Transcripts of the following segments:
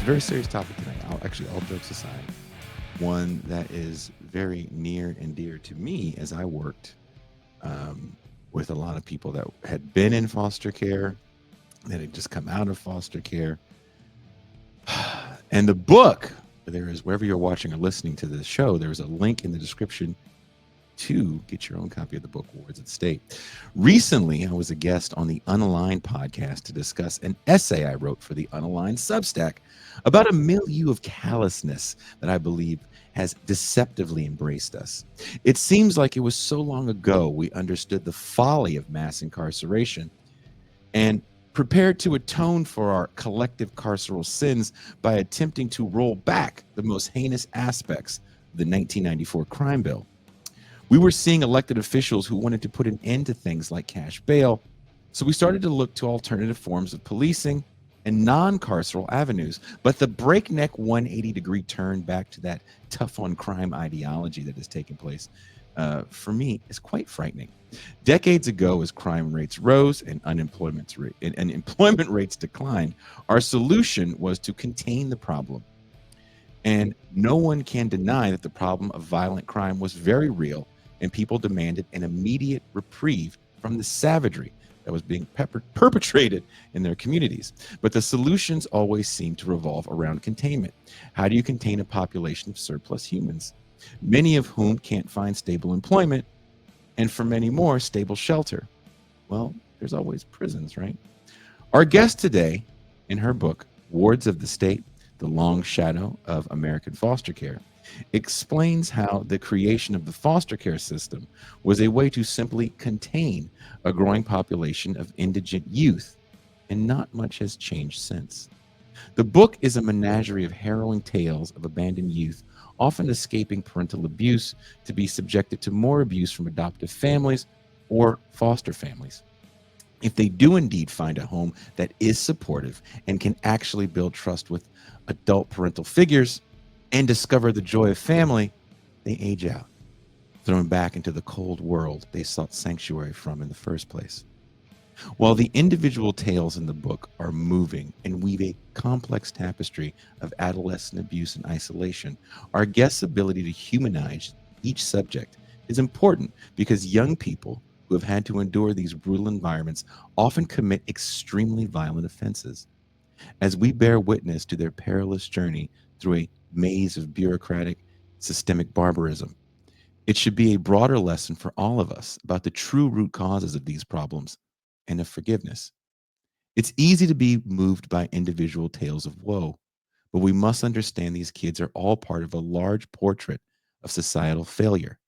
a very serious topic tonight. Actually, all jokes aside, one that is very near and dear to me as I worked with a lot of people that had been in foster care, that had just come out of foster care. And the book, there is, wherever you're watching or listening to this show, there is a link in the description to get your own copy of the book, Wards of the State. Recently, I was a guest on the Unaligned podcast to discuss an essay I wrote for the Unaligned Substack about a milieu of callousness that I believe has deceptively embraced us. It seems like it was so long ago we understood the folly of mass incarceration and prepared to atone for our collective carceral sins by attempting to roll back the most heinous aspects of the 1994 crime bill. We were seeing elected officials who wanted to put an end to things like cash bail, so we started to look to alternative forms of policing and non-carceral avenues. But the breakneck 180-degree turn back to that tough on crime ideology that has taken place, for me, is quite frightening. Decades ago, as crime rates rose and employment rates declined, our solution was to contain the problem. And no one can deny that the problem of violent crime was very real, and people demanded an immediate reprieve from the savagery that was being perpetrated in their communities. But the solutions always seem to revolve around containment. How do you contain a population of surplus humans, many of whom can't find stable employment, and for many more, stable shelter? Well, there's always prisons, right? Our guest today, in her book, Wards of the State, The Long Shadow of American Foster Care, explains how the creation of the foster care system was a way to simply contain a growing population of indigent youth, and not much has changed since. The book is a menagerie of harrowing tales of abandoned youth, often escaping parental abuse to be subjected to more abuse from adoptive families or foster families. If they do indeed find a home that is supportive and can actually build trust with adult parental figures and discover the joy of family, they age out, thrown back into the cold world they sought sanctuary from in the first place. While the individual tales in the book are moving and weave a complex tapestry of adolescent abuse and isolation, our guest's ability to humanize each subject is important because young people who have had to endure these brutal environments often commit extremely violent offenses. As we bear witness to their perilous journey through a maze of bureaucratic, systemic barbarism, it should be a broader lesson for all of us about the true root causes of these problems and of forgiveness. It's easy to be moved by individual tales of woe, but we must understand these kids are all part of a large portrait of societal failure.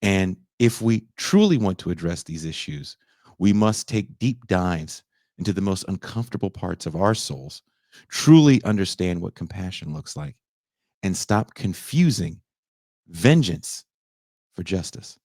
And if we truly want to address these issues, we must take deep dives into the most uncomfortable parts of our souls, truly understand what compassion looks like, and stop confusing vengeance for justice.